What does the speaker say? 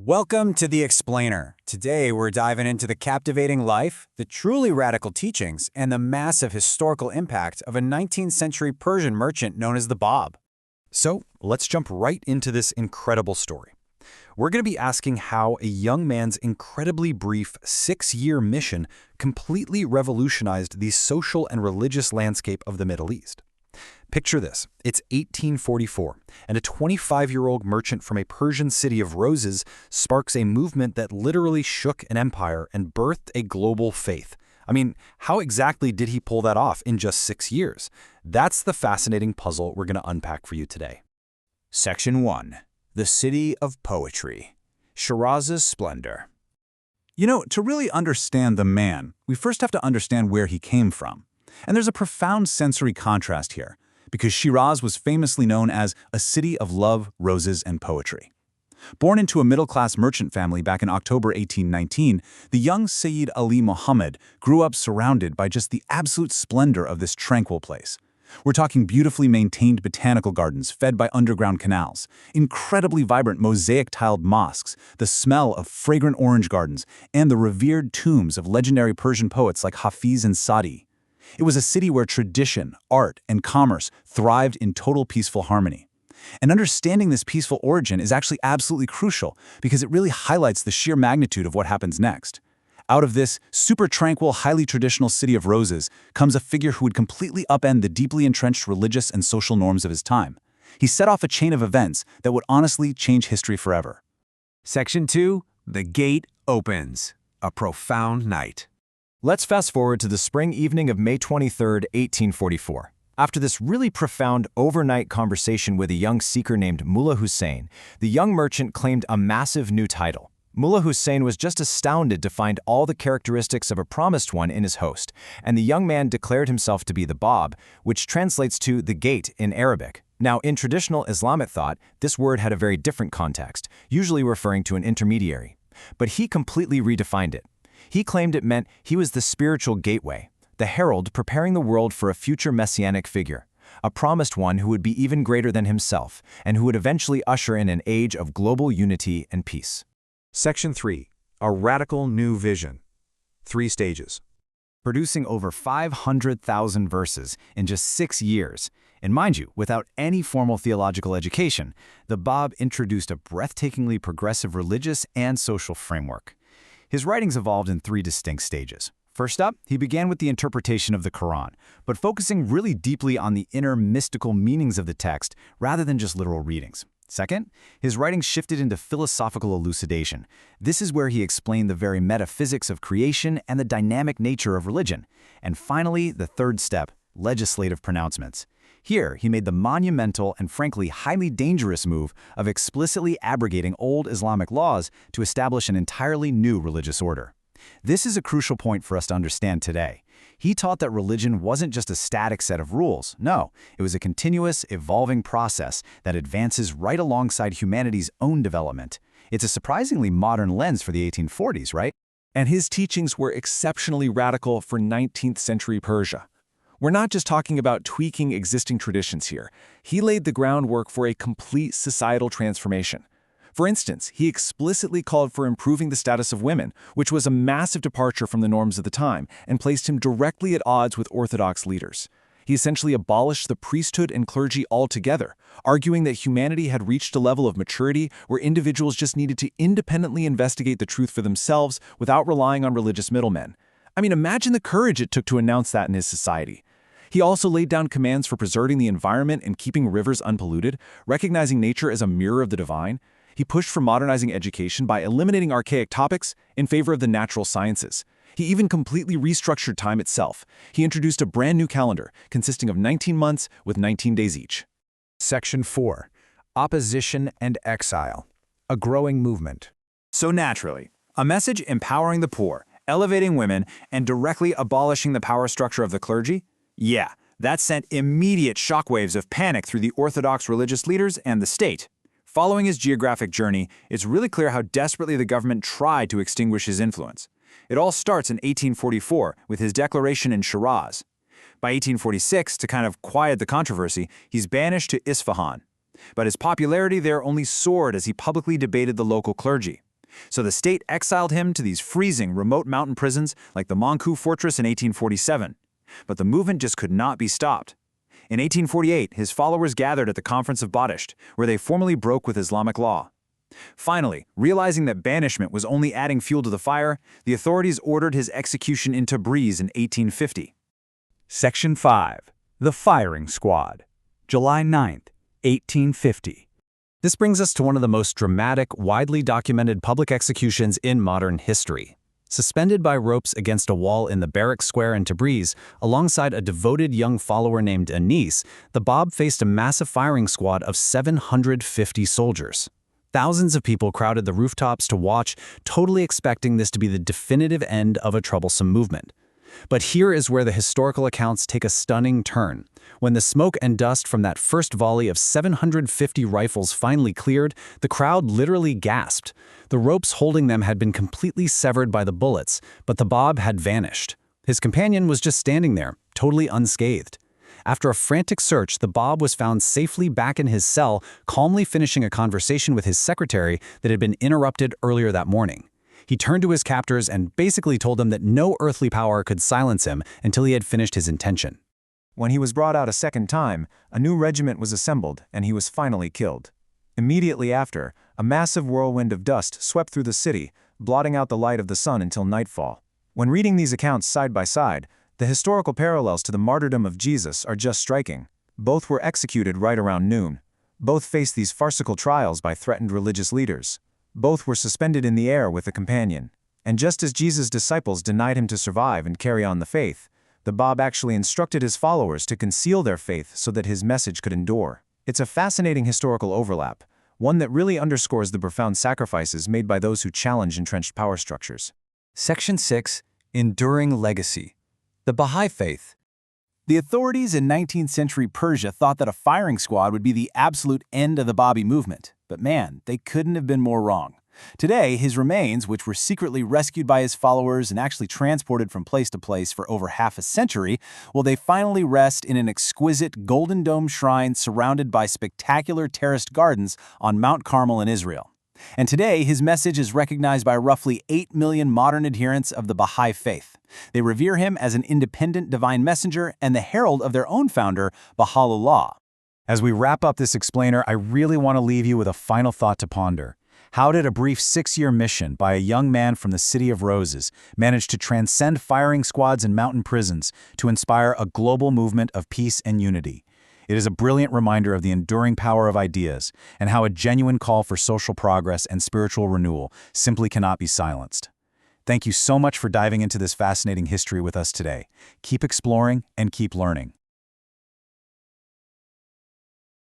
Welcome to The Explainer. Today we're diving into the captivating life, the truly radical teachings, and the massive historical impact of a 19th century Persian merchant known as the Báb. So let's jump right into this incredible story. We're going to be asking how a young man's incredibly brief 6-year mission completely revolutionized the social and religious landscape of the Middle East. Picture this. It's 1844, and a 25-year-old merchant from a Persian city of roses sparks a movement that literally shook an empire and birthed a global faith. I mean, how exactly did he pull that off in just 6 years? That's the fascinating puzzle we're going to unpack for you today. Section 1. The City of Poetry. Shiraz's Splendor. To really understand the man, we first have to understand where he came from. And there's a profound sensory contrast here, because Shiraz was famously known as a city of love, roses, and poetry. Born into a middle-class merchant family back in October 1819, the young Sayyid Ali Muhammad grew up surrounded by just the absolute splendor of this tranquil place. We're talking beautifully maintained botanical gardens fed by underground canals, incredibly vibrant mosaic-tiled mosques, the smell of fragrant orange gardens, and the revered tombs of legendary Persian poets like Hafiz and Sadi. It was a city where tradition, art, and commerce thrived in total peaceful harmony. And understanding this peaceful origin is actually absolutely crucial because it really highlights the sheer magnitude of what happens next. Out of this super tranquil, highly traditional city of roses comes a figure who would completely upend the deeply entrenched religious and social norms of his time. He set off a chain of events that would honestly change history forever. Section 2. The Gate Opens. A Profound Night. Let's fast forward to the spring evening of May 23, 1844. After this really profound overnight conversation with a young seeker named Mullah Hussein, the young merchant claimed a massive new title. Mullah Hussein was just astounded to find all the characteristics of a promised one in his host, and the young man declared himself to be the Báb, which translates to the gate in Arabic. Now, in traditional Islamic thought, this word had a very different context, usually referring to an intermediary. But he completely redefined it. He claimed it meant he was the spiritual gateway, the herald preparing the world for a future messianic figure, a promised one who would be even greater than himself and who would eventually usher in an age of global unity and peace. Section 3. A Radical New Vision. 3 stages. Producing over 500,000 verses in just 6 years. And mind you, without any formal theological education, the Báb introduced a breathtakingly progressive religious and social framework. His writings evolved in 3 distinct stages. First up, he began with the interpretation of the Quran, but focusing really deeply on the inner mystical meanings of the text rather than just literal readings. Second, his writings shifted into philosophical elucidation. This is where he explained the very metaphysics of creation and the dynamic nature of religion. And finally, the third step, legislative pronouncements. Here, he made the monumental and frankly highly dangerous move of explicitly abrogating old Islamic laws to establish an entirely new religious order. This is a crucial point for us to understand today. He taught that religion wasn't just a static set of rules. No, it was a continuous, evolving process that advances right alongside humanity's own development. It's a surprisingly modern lens for the 1840s, right? And his teachings were exceptionally radical for 19th century Persia. We're not just talking about tweaking existing traditions here. He laid the groundwork for a complete societal transformation. For instance, he explicitly called for improving the status of women, which was a massive departure from the norms of the time, and placed him directly at odds with Orthodox leaders. He essentially abolished the priesthood and clergy altogether, arguing that humanity had reached a level of maturity where individuals just needed to independently investigate the truth for themselves without relying on religious middlemen. I mean, imagine the courage it took to announce that in his society. He also laid down commands for preserving the environment and keeping rivers unpolluted, recognizing nature as a mirror of the divine. He pushed for modernizing education by eliminating archaic topics in favor of the natural sciences. He even completely restructured time itself. He introduced a brand new calendar consisting of 19 months with 19 days each. Section 4. Opposition and Exile. A Growing Movement. So naturally, a message empowering the poor, elevating women, and directly abolishing the power structure of the clergy? Yeah, that sent immediate shockwaves of panic through the Orthodox religious leaders and the state. Following his geographic journey, it's really clear how desperately the government tried to extinguish his influence. It all starts in 1844 with his declaration in Shiraz. By 1846, to kind of quiet the controversy, he's banished to Isfahan. But his popularity there only soared as he publicly debated the local clergy. So the state exiled him to these freezing, remote mountain prisons like the Manku Fortress in 1847. But the movement just could not be stopped. In 1848, his followers gathered at the Conference of Badisht, where they formally broke with Islamic law. Finally, realizing that banishment was only adding fuel to the fire, the authorities ordered his execution in Tabriz in 1850. Section 5. The Firing Squad. July 9, 1850. This brings us to one of the most dramatic, widely documented public executions in modern history. Suspended by ropes against a wall in the Barrack Square in Tabriz, alongside a devoted young follower named Anis, the Báb faced a massive firing squad of 750 soldiers. Thousands of people crowded the rooftops to watch, totally expecting this to be the definitive end of a troublesome movement. But here is where the historical accounts take a stunning turn. When the smoke and dust from that first volley of 750 rifles finally cleared, the crowd literally gasped. The ropes holding them had been completely severed by the bullets, but the Báb had vanished. His companion was just standing there, totally unscathed. After a frantic search, the Báb was found safely back in his cell, calmly finishing a conversation with his secretary that had been interrupted earlier that morning. He turned to his captors and basically told them that no earthly power could silence him until he had finished his intention. When he was brought out a second time, a new regiment was assembled, and he was finally killed. Immediately after, a massive whirlwind of dust swept through the city, blotting out the light of the sun until nightfall. When reading these accounts side by side, the historical parallels to the martyrdom of Jesus are just striking. Both were executed right around noon. Both faced these farcical trials by threatened religious leaders. Both were suspended in the air with a companion. And just as Jesus' disciples denied him to survive and carry on the faith, the Báb actually instructed his followers to conceal their faith so that his message could endure. It's a fascinating historical overlap, one that really underscores the profound sacrifices made by those who challenge entrenched power structures. Section 6. Enduring Legacy. The Bahai Faith. The authorities in 19th century Persia thought that a firing squad would be the absolute end of the Bábí movement. But man, they couldn't have been more wrong. Today, his remains, which were secretly rescued by his followers and actually transported from place to place for over half a century, well, they finally rest in an exquisite golden dome shrine surrounded by spectacular terraced gardens on Mount Carmel in Israel. And today, his message is recognized by roughly 8 million modern adherents of the Bahai faith. They revere him as an independent divine messenger and the herald of their own founder, Baha'u'llah. As we wrap up this explainer, I really want to leave you with a final thought to ponder. How did a brief 6-year mission by a young man from the City of Roses manage to transcend firing squads and mountain prisons to inspire a global movement of peace and unity? It is a brilliant reminder of the enduring power of ideas and how a genuine call for social progress and spiritual renewal simply cannot be silenced. Thank you so much for diving into this fascinating history with us today. Keep exploring and keep learning.